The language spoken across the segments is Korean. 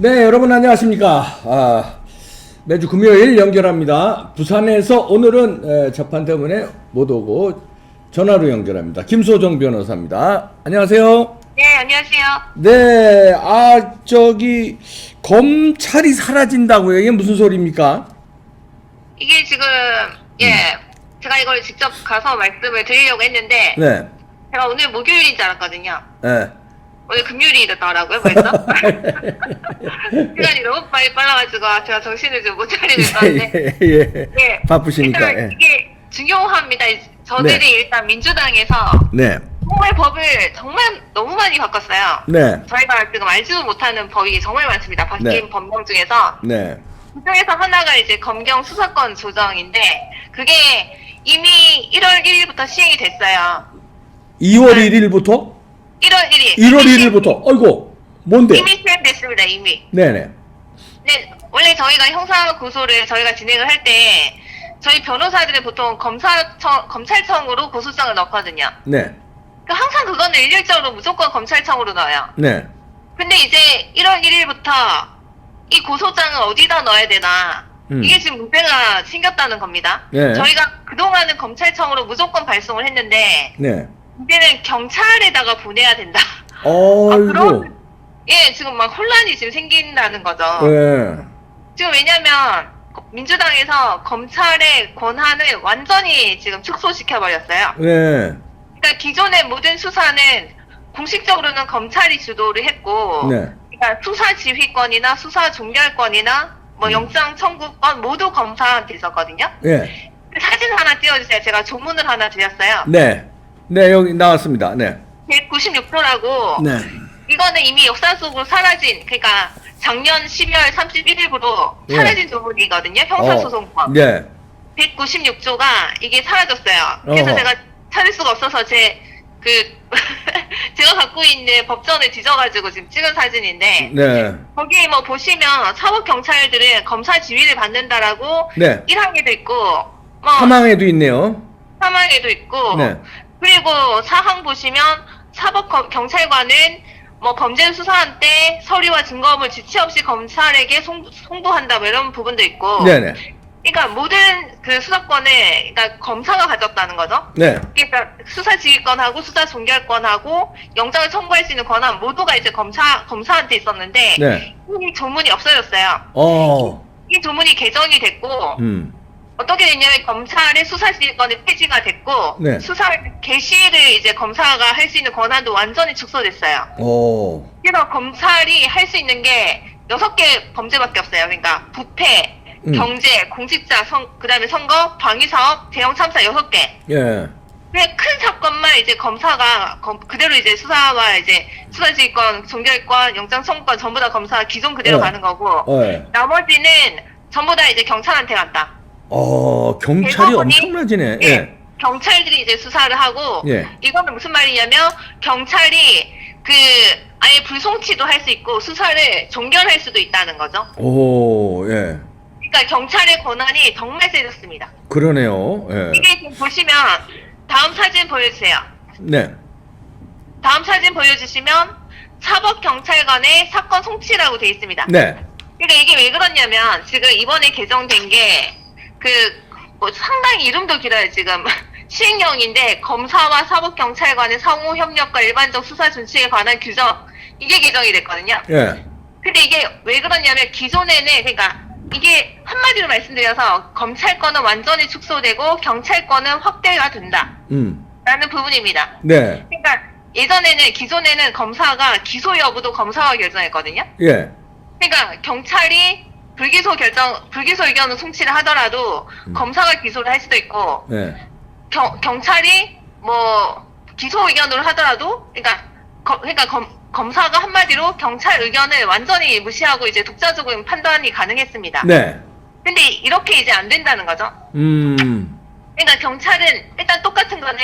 네, 여러분 안녕하십니까. 매주 금요일 연결합니다. 부산에서 오늘은 재판 때문에 못 오고 전화로 연결합니다. 김소정 변호사입니다. 안녕하세요. 네, 안녕하세요. 네, 검찰이 사라진다고요? 이게 무슨 소리입니까? 이게 지금, 제가 이걸 직접 가서 말씀을 드리려고 했는데, 네. 제가 오늘 목요일인 줄 알았거든요. 네. 오늘 금요일이더라고요, 벌써. 시간이 너무 빨라가지고, 제가 정신을 좀 못 차리고 있었는데. 예. 바쁘시니까. 일단 이게 중요합니다. 저들이 네. 일단 민주당에서 네. 정말 법을 정말 너무 많이 바꿨어요. 네. 저희가 지금 알지도 못하는 법이 정말 많습니다. 바뀐 네. 법령 중에서. 네. 그 중에서 하나가 이제 검경 수사권 조정인데, 그게 이미 1월 1일부터 시행이 됐어요. 2월 1일부터? 1월 1일. 1월 1일부터. 어이구, 뭔데? 이미 시행됐습니다, 이미. 네네. 네, 원래 저희가 형사 고소를 저희가 진행을 할 때, 저희 변호사들은 보통 검찰청으로 고소장을 넣거든요. 네. 그 항상 그거는 일률적으로 무조건 검찰청으로 넣어요. 네. 근데 이제 1월 1일부터 이 고소장을 어디다 넣어야 되나, 이게 지금 문제가 생겼다는 겁니다. 네. 저희가 그동안은 검찰청으로 무조건 발송을 했는데, 네. 이제는 경찰에다가 보내야 된다. 어이구. 지금 막 혼란이 지금 생긴다는 거죠. 네. 지금 왜냐면 민주당에서 검찰의 권한을 완전히 지금 축소시켜버렸어요. 네. 그러니까 기존의 모든 수사는 공식적으로는 검찰이 주도를 했고, 네. 그러니까 수사 지휘권이나 수사 종결권이나 뭐 영장 청구권 모두 검사한테 있었거든요. 네. 사진 하나 띄워주세요. 제가 조문을 하나 드렸어요. 네. 네, 여기 나왔습니다. 네. 196조라고. 네. 이거는 이미 역사 속으로 사라진, 그러니까 작년 12월 31일부로 예. 사라진 조문이거든요. 형사소송법. 네. 196조가 이게 사라졌어요. 그래서 어허. 제가 찾을 수가 없어서 제가 갖고 있는 법전을 뒤져가지고 지금 찍은 사진인데, 네. 거기 뭐 보시면 사법경찰들은 검사 지휘를 받는다라고 네. 1항에도 있고, 뭐 사망에도 있네요. 사망에도 있고, 네. 그리고 사항 보시면 사법경찰관은 뭐 범죄 수사한 때 서류와 증거물 지체 없이 검찰에게 송부한다 뭐 이런 부분도 있고, 네네. 그러니까 모든 그 수사권을 그러니까 검사가 가졌다는 거죠. 네. 그러니까 수사 지휘권하고 수사 종결권하고 영장을 청구할 수 있는 권한 모두가 이제 검사한테 있었는데, 네. 이 조문이 없어졌어요. 어. 이 조문이 개정이 됐고, 어떻게 됐냐면 검찰의 수사 지휘권이 폐지가 됐고, 네. 수사 개시를 이제 검사가 할 수 있는 권한도 완전히 축소됐어요. 오. 그래서 검찰이 할 수 있는 게 6개 범죄밖에 없어요. 그러니까 부패, 경제, 공직자, 그다음에 선거, 방위사업, 대형 참사 6개. 예. 그냥 큰 사건만 이제 검사가 그대로 이제 수사와 이제 수사지휘권, 종결권, 영장 청구권 전부 다 검사가 기존 그대로 네. 가는 거고, 네. 나머지는 전부 다 이제 경찰한테 간다. 경찰이 대부분이- 엄청나지네. 예. 경찰들이 이제 수사를 하고, 예. 이거는 무슨 말이냐면 경찰이 아예 불송치도 할 수 있고 수사를 종결할 수도 있다는 거죠. 오, 예. 그러니까 경찰의 권한이 정말 세졌습니다. 그러네요. 예. 이게 지금 보시면 다음 사진 보여주세요. 네. 다음 사진 보여주시면 사법경찰관의 사건 송치라고 되어 있습니다. 네. 그러니까 이게 왜 그러냐면 지금 이번에 개정된 게 뭐 상당히 이름도 길어요. 지금 시행령인데 검사와 사법경찰관의 상호 협력과 일반적 수사 준칙에 관한 규정, 이게 개정이 됐거든요. 예. 근데 이게 왜 그러냐면 기존에는, 그러니까 이게 한마디로 말씀드려서 검찰권은 완전히 축소되고 경찰권은 확대가 된다 라는 부분입니다. 네. 그러니까 기존에는 검사가 기소 여부도 검사가 결정했거든요. 예. 그러니까 경찰이 불기소 의견을 송치를 하더라도 검사가 기소를 할 수도 있고, 예. 경찰이 뭐 기소 의견으로 하더라도, 그러니까 검사가 한마디로 경찰 의견을 완전히 무시하고 이제 독자적인 판단이 가능했습니다. 네. 근데 이렇게 이제 안 된다는 거죠. 그러니까 경찰은 일단 똑같은 거는,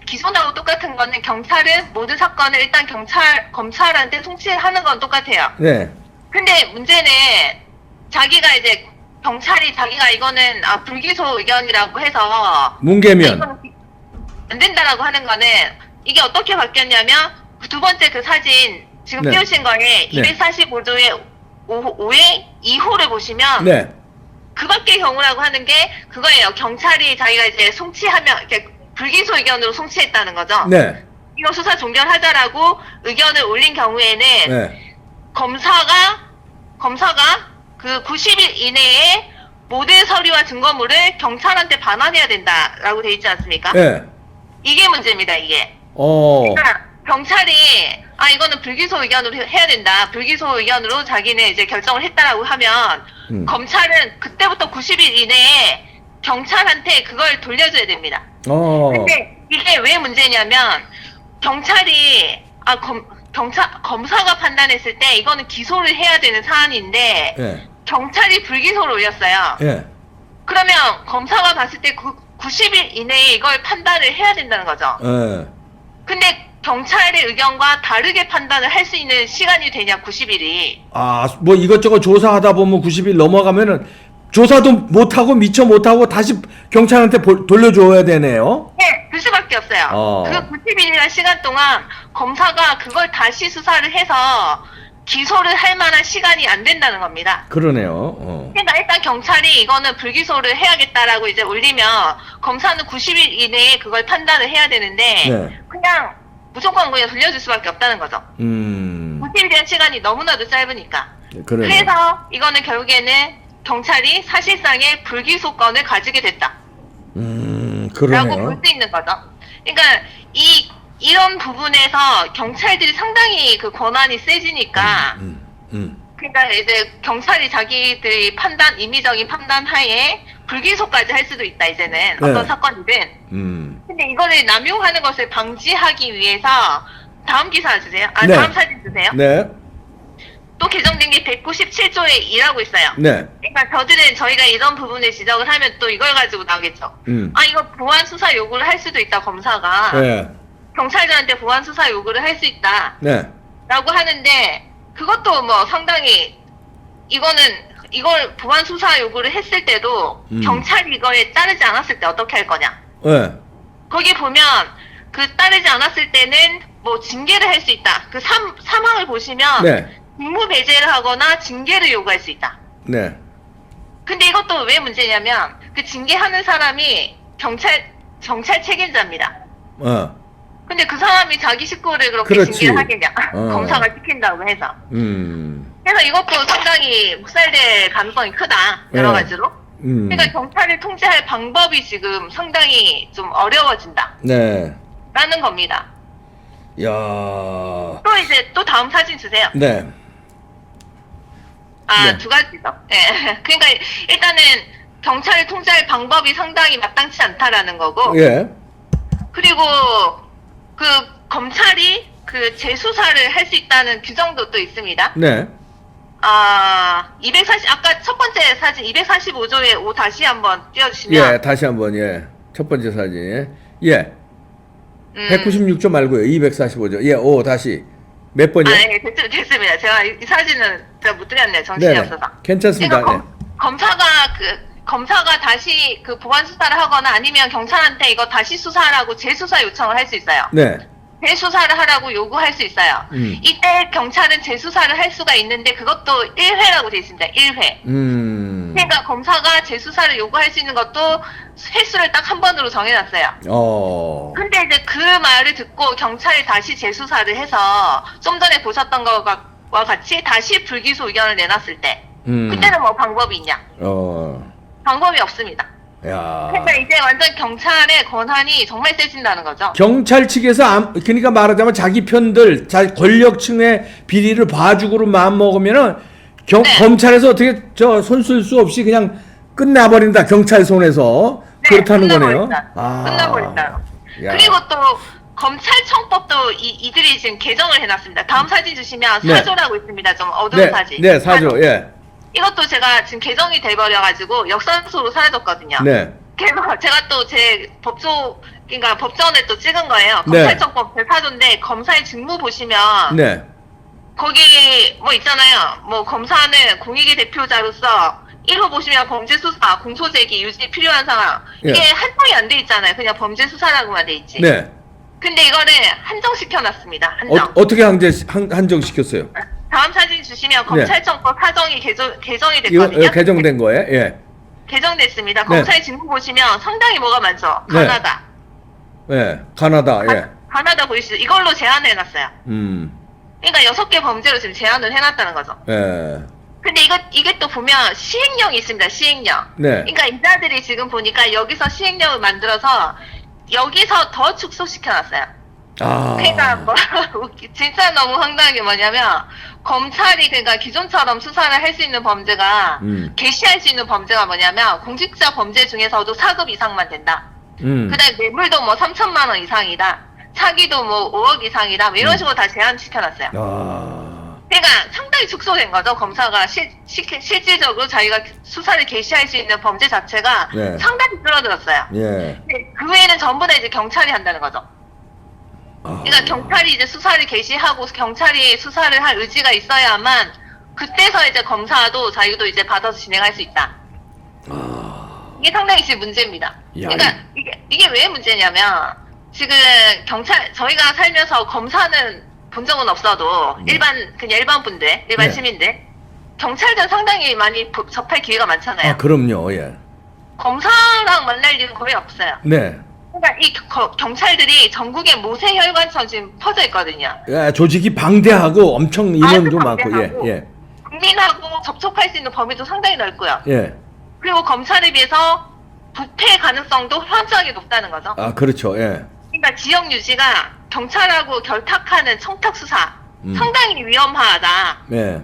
기존하고 똑같은 거는 경찰은 모든 사건을 일단 검찰한테 송치하는 건 똑같아요. 네. 근데 문제는 경찰이 이거는 불기소 의견이라고 해서 문개면. 안 된다라고 하는 거는, 이게 어떻게 바뀌었냐면 두 번째 그 사진 지금 네. 띄우신 거에 네. 245조에 5회 2호를 보시면 네. 그 밖의 경우라고 하는 게 그거예요. 경찰이 자기가 이제 송치하면 이렇게 불기소 의견으로 송치했다는 거죠. 네. 이거 수사 종결하자라고 의견을 올린 경우에는 네. 검사가 그 90일 이내에 모든 서류와 증거물을 경찰한테 반환해야 된다라고 돼 있지 않습니까? 네. 이게 문제입니다, 이게. 어. 그러니까 경찰이 이거는 불기소 의견으로 해야 된다. 불기소 의견으로 자기는 이제 결정을 했다라고 하면 검찰은 그때부터 90일 이내에 경찰한테 그걸 돌려줘야 됩니다. 어. 근데 이게 왜 문제냐면 경찰이 검사가 판단했을 때 이거는 기소를 해야 되는 사안인데 예. 경찰이 불기소를 올렸어요. 예. 그러면 검사가 봤을 때 90일 이내에 이걸 판단을 해야 된다는 거죠. 예. 근데 경찰의 의견과 다르게 판단을 할 수 있는 시간이 되냐, 90일이. 아, 뭐 이것저것 조사하다 보면 90일 넘어가면은 조사도 못하고 미처 못하고 다시 경찰한테 돌려줘야 되네요. 네, 그 수밖에 없어요. 그 90일이라는 시간 동안 검사가 그걸 다시 수사를 해서 기소를 할 만한 시간이 안 된다는 겁니다. 그러네요. 어. 그러니까 일단 경찰이 이거는 불기소를 해야겠다라고 이제 올리면 검사는 90일 이내에 그걸 판단을 해야 되는데 네. 그냥 무조건 그냥 돌려줄 수밖에 없다는 거죠. 90일이라는 시간이 너무나도 짧으니까. 그래요. 그래서 이거는 결국에는 경찰이 사실상의 불기소권을 가지게 됐다. 그러네요. 라고 볼 수 있는 거죠. 그러니까 이런 부분에서 경찰들이 상당히 그 권한이 세지니까 그러니까 이제 경찰이 자기들이 임의적인 판단 하에 불기소까지 할 수도 있다, 이제는. 네. 어떤 사건이든. 근데 이거를 남용하는 것을 방지하기 위해서 다음 기사 주세요. 네. 다음 사진 주세요. 네. 또 개정된 게 197조에 2라고 있어요. 네. 그러니까 저희가 이런 부분을 지적을 하면 또 이걸 가지고 나오겠죠. 이거 보완 수사 요구를 할 수도 있다, 검사가. 네. 경찰들한테 보완 수사 요구를 할 수 있다. 네. 라고 하는데, 그것도 뭐 상당히, 이걸 보완 수사 요구를 했을 때도, 경찰이 이거에 따르지 않았을 때 어떻게 할 거냐. 네. 거기 보면, 따르지 않았을 때는 뭐 징계를 할 수 있다. 그 사망을 보시면, 네. 직무 배제를 하거나 징계를 요구할 수 있다. 네. 근데 이것도 왜 문제냐면 그 징계하는 사람이 경찰 책임자입니다. 근데 그 사람이 자기 식구를 그렇게 그렇지. 징계를 하겠냐? 검사가 시킨다고 해서. 그래서 이것도 상당히 묵살될 가능성이 크다. 여러 가지로. 그러니까 경찰을 통제할 방법이 지금 상당히 좀 어려워진다. 네. 라는 겁니다. 야. 또 다음 사진 주세요. 네. 네. 두 가지죠. 네. 그러니까 일단은 경찰을 통제할 방법이 상당히 마땅치 않다라는 거고. 예. 그리고 그 검찰이 그 재수사를 할 수 있다는 규정도 또 있습니다. 네. 아까 첫 번째 사진 245조에 5 다시 한번 띄워주시면. 예, 다시 한번, 예. 첫 번째 사진. 예. 196조 말고요. 245조. 예, 오, 다시. 몇 번이요? 네, 됐습니다. 제가 이 사진은 제가 못 드렸네요. 정신이 네네. 없어서. 괜찮습니다. 그러니까 검사가 다시 그 보완 수사를 하거나 아니면 경찰한테 이거 다시 수사하라고 재수사 요청을 할 수 있어요. 네. 재수사를 하라고 요구할 수 있어요. 이때 경찰은 재수사를 할 수가 있는데 그것도 1회라고 되어 있습니다. 1회. 그러니까 검사가 재수사를 요구할 수 있는 것도 횟수를 딱 한 번으로 정해놨어요. 근데 이제 그 말을 듣고 경찰이 다시 재수사를 해서 좀 전에 보셨던 것과 같이 다시 불기소 의견을 내놨을 때 그때는 뭐 방법이 있냐? 방법이 없습니다. 야. 그러니까 이제 완전 경찰의 권한이 정말 세진다는 거죠. 경찰 측에서 그러니까 말하자면 자기 편들, 권력층의 비리를 봐주고로 마음 먹으면은 네. 검찰에서 어떻게 손 쓸 수 없이 그냥 끝나버린다, 경찰 손에서. 네, 그렇다는 거네요. 끝나버린다. 야. 그리고 또 검찰청법도 이들이 지금 개정을 해놨습니다. 다음 사진 주시면 네. 사조라고 있습니다. 좀 어두운 네, 사진. 네, 사조. 예. 이것도 제가 지금 개정이 돼버려가지고 역산소로 사라졌거든요. 네. 그래서 제가 또 제 그러니까 법전을 또 찍은 거예요. 네. 검찰청법 제4조인데 검사의 직무 보시면 네. 거기 뭐 있잖아요. 뭐 검사는 공익의 대표자로서 1호 보시면 범죄 수사, 공소 제기, 유지 필요한 상황. 이게 예. 한정이 안 돼 있잖아요. 그냥 범죄 수사라고만 돼 있지. 네. 근데 이거를 한정시켜 놨습니다. 한정. 어떻게 한정시켰어요? 다음 사진 주시면 검찰청법 사정이 개정이 이거 됐거든요. 개정된 거예요? 예. 개정됐습니다. 네. 검찰 직무 보시면 상당히 뭐가 많죠. 네. 가나다. 예. 가나다. 예. 가나다 보이시죠? 이걸로 제한을 해놨어요. 그러니까 6개 범죄로 지금 제한을 해놨다는 거죠. 예. 근데 이게 또 보면 시행령이 있습니다. 시행령. 네. 그러니까 이자들이 지금 보니까 여기서 시행령을 만들어서 여기서 더 축소시켜놨어요. 아. 그러니까 뭐 진짜 너무 황당한 게 뭐냐면 검찰이 그러니까 기존처럼 수사를 할 수 있는 범죄가 개시할 수 있는 범죄가 뭐냐면 공직자 범죄 중에서도 4급 이상만 된다. 그다음에 뇌물도 뭐 3천만 원 이상이다. 사기도 뭐 5억 이상이다. 뭐 이런 식으로 다 제한시켜놨어요. 아. 그러니까 상당히 축소된 거죠. 검사가 실질적으로 자기가 수사를 개시할 수 있는 범죄 자체가 네. 상당히 줄어들었어요. 예. 근데 그 외에는 전부 다 이제 경찰이 한다는 거죠. 아. 그러니까 경찰이 이제 수사를 개시하고 경찰이 수사를 할 의지가 있어야만 그때서 이제 검사도 자기도 이제 받아서 진행할 수 있다. 아. 이게 상당히 지금 문제입니다. 야, 그러니까 이게 왜 문제냐면 지금 저희가 살면서 검사는 본 적은 없어도 그냥 일반 분들, 일반 네. 시민들 경찰들 상당히 많이 접할 기회가 많잖아요. 아, 그럼요. 예. 검사랑 만날 일은 거의 없어요. 네. 그러니까 이 경찰들이 전국에 모세혈관처럼 지금 퍼져 있거든요. 야, 조직이 방대하고 엄청 인원도 많고. 방대하고. 예. 국민하고 접촉할 수 있는 범위도 상당히 넓고요. 예. 그리고 검찰에 비해서 부패 가능성도 현저하게 높다는 거죠. 아, 그렇죠. 예. 그러니까 지역 유지가 경찰하고 결탁하는 청탁 수사 상당히 위험하다. 예.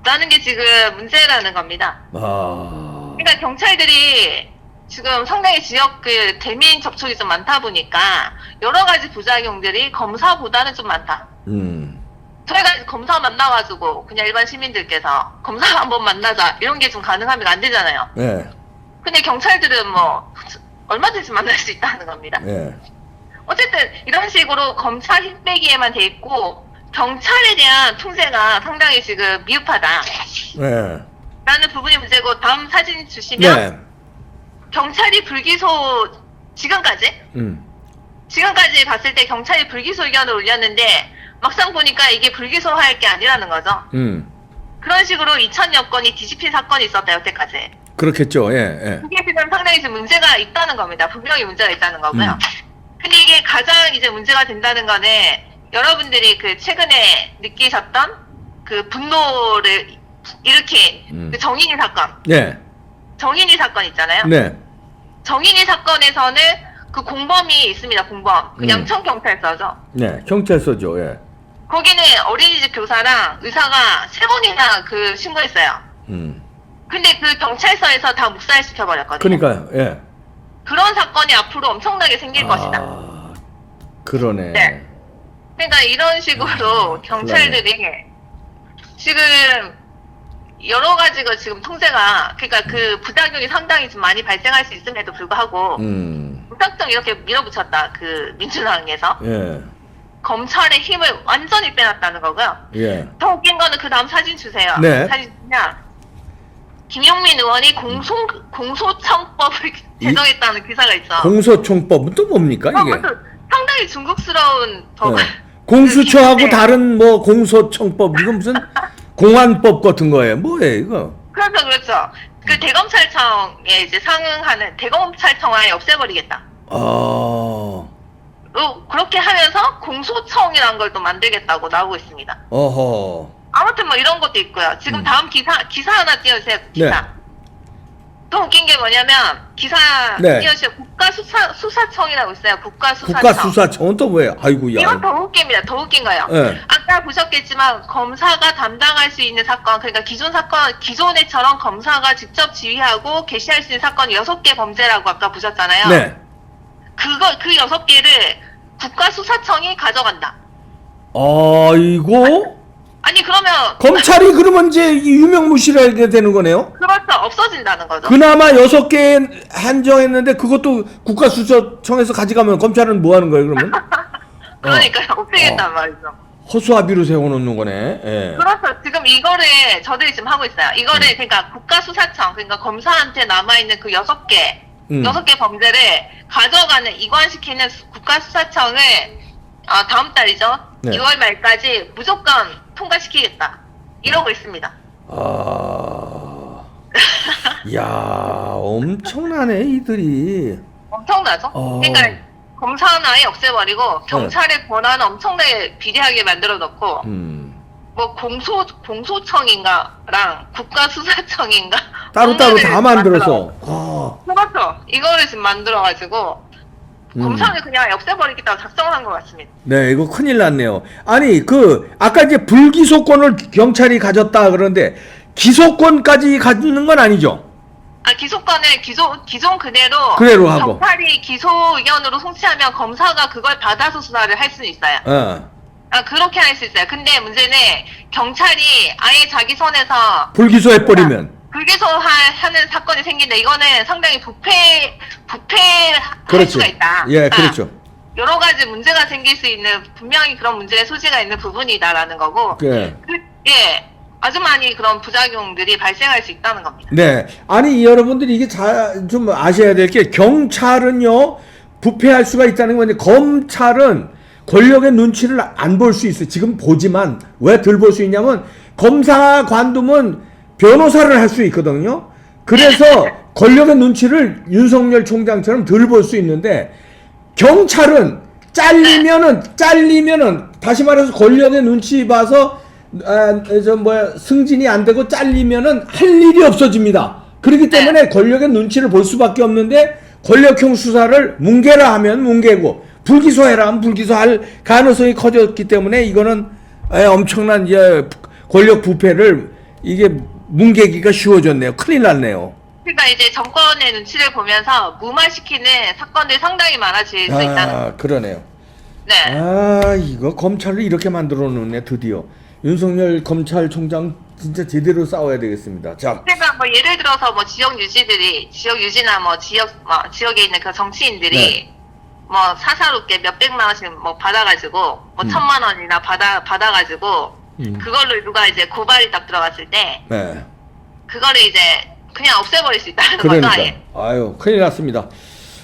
라는 게 지금 문제라는 겁니다. 아. 그러니까 경찰들이 지금 상당히 지역 그 대민 접촉이 좀 많다 보니까 여러 가지 부작용들이 검사보다는 좀 많다. 저희가 검사 만나가지고 그냥 일반 시민들께서 검사 한번 만나자 이런 게 좀 가능하면 안 되잖아요. 예. 근데 경찰들은 뭐 얼마든지 만날 수 있다는 겁니다. 예. 어쨌든 이런 식으로 검찰 힘 빼기에만 돼 있고 경찰에 대한 통제가 상당히 지금 미흡하다. 예. 라는 부분이 문제고 다음 사진 주시면 네. 경찰이 불기소 지금까지 봤을 때 경찰이 불기소 의견을 올렸는데 막상 보니까 이게 불기소할 게 아니라는 거죠. 그런 식으로 2000여 건이 뒤집힌 사건이 있었다 여태까지. 그렇겠죠. 예. 예. 이게 지금 상당히 지금 문제가 있다는 겁니다. 분명히 문제가 있다는 거고요. 근데 이게 가장 이제 문제가 된다는 거는 여러분들이 그 최근에 느끼셨던 그 분노를 일으킨 그 정인이 사건. 네. 정인이 사건 있잖아요. 네. 정인이 사건에서는 그 공범이 있습니다. 공범. 그 양천경찰서죠. 네. 경찰서죠. 예. 거기는 어린이집 교사랑 의사가 3번이나 그 신고했어요. 근데 그 경찰서에서 다 묵살시켜버렸거든요. 그러니까요. 예. 그런 사건이 앞으로 엄청나게 생길 것이다. 그러네. 네. 그러니까 이런 식으로 경찰들이 지금 여러 가지가 지금 통제가 그러니까 그 부작용이 상당히 좀 많이 발생할 수 있음에도 불구하고 무작정 이렇게 밀어붙였다. 그 민주당에서 예. 검찰의 힘을 완전히 빼놨다는 거고요. 예. 더 웃긴 거는 그 다음 사진 주세요. 네. 사진 주면 김용민 의원이 공소청법을 제정했다는 기사가 있어. 공소청법은 또 뭡니까 이게? 상당히 중국스러운 법. 네. 공수처하고 그 다른 뭐 공소청법 이건 무슨 공안법 같은 거예요? 뭐예요 이거? 그렇죠. 그 대검찰청에 이제 상응하는 대검찰청 아예 없애버리겠다. 그렇게 하면서 공소청이라는 걸 또 만들겠다고 나오고 있습니다. 어허. 아무튼 뭐 이런 것도 있고요. 지금 다음 기사 하나 띄워주세요. 기사. 네. 또 웃긴 게 뭐냐면 기사 네. 띄워주세요. 국가수사청이라고 있어요. 국가수사청. 국가수사청은 또 뭐예요? 아이고야. 이건 더 웃깁니다. 더 웃긴 거예요. 네. 아까 보셨겠지만 검사가 담당할 수 있는 사건, 그러니까 기존에처럼 검사가 직접 지휘하고 개시할 수 있는 사건이 6개 범죄라고 아까 보셨잖아요. 네. 그 6개를 국가수사청이 가져간다. 아이고. 아니 그러면 검찰이 그러면 이제 유명무실하게 되는 거네요? 그렇죠. 없어진다는 거죠. 그나마 6개 한정했는데 그것도 국가수사청에서 가져가면 검찰은 뭐 하는 거예요 그러면? 그러니까요. 없애겠단 말이죠. 허수아비로 세워놓는 거네. 예. 그렇죠. 지금 이거를 저들이 지금 하고 있어요. 이거를 그러니까 국가수사청, 그러니까 검사한테 남아있는 그 6개 범죄를 가져가는, 이관시키는 국가수사청을 다음 달이죠. 네. 2월 말까지 무조건 통과시키겠다. 이러고 있습니다. 아, 야, 엄청나네 이들이. 엄청나죠? 그러니까 검사는 아예 없애버리고 경찰의 권한은 엄청나게 비리하게 만들어 놓고 뭐 공소청인가랑 국가수사청인가 따로따로 다 만들어서. 아, 그렇죠. 이거를 지금 만들어가지고 검사는 그냥 없애버리겠다고 작정한 것 같습니다. 네, 이거 큰일 났네요. 아니, 아까 이제 불기소권을 경찰이 가졌다 그러는데, 기소권까지 갖는 건 아니죠? 아, 기소권은 기존 그대로 하고. 경찰이 기소 의견으로 송치하면 검사가 그걸 받아서 수사를 할 수는 있어요. 아, 그렇게 할 수 있어요. 근데 문제는 경찰이 아예 자기 손에서 불기소해버리면. 불기소하는 사건이 생긴데 이거는 상당히 부패할 그렇지. 수가 있다. 예, 그렇죠. 여러 가지 문제가 생길 수 있는 분명히 그런 문제의 소지가 있는 부분이다라는 거고. 예. 예. 아주 많이 그런 부작용들이 발생할 수 있다는 겁니다. 네. 아니, 여러분들이 이게 좀 아셔야 될 게, 경찰은요, 부패할 수가 있다는 건데, 검찰은 권력의 눈치를 안 볼 수 있어요. 지금 보지만, 왜 덜 볼 수 있냐면, 검사 관두면 변호사를 할 수 있거든요. 그래서 권력의 눈치를 윤석열 총장처럼 덜 볼 수 있는데, 경찰은 잘리면은, 다시 말해서 권력의 눈치 봐서, 승진이 안 되고 잘리면은 할 일이 없어집니다. 그렇기 때문에 권력의 눈치를 볼 수밖에 없는데, 권력형 수사를 뭉개라 하면 뭉개고, 불기소해라 하면 불기소할 가능성이 커졌기 때문에, 이거는 엄청난 권력 부패를 이게 뭉개기가 쉬워졌네요. 큰일 났네요. 그러니까 이제 정권의 눈치를 보면서 무마시키는 사건들이 상당히 많아질 수 있다는. 그러네요. 네. 이거 검찰을 이렇게 만들어 놓네, 드디어. 윤석열 검찰총장 진짜 제대로 싸워야 되겠습니다. 자. 그러니까 뭐 예를 들어서 뭐 지역 유지나 뭐 지역에 있는 그 정치인들이 네. 뭐 사사롭게 몇백만 원씩 뭐 받아가지고 뭐 1,000만 원이나 받아가지고 그걸로 누가 이제 고발이 딱 들어갔을 때 네. 그거를 이제 그냥 없애버릴 수 있다는 거죠. 그러니까. 아예. 아유, 큰일 났습니다.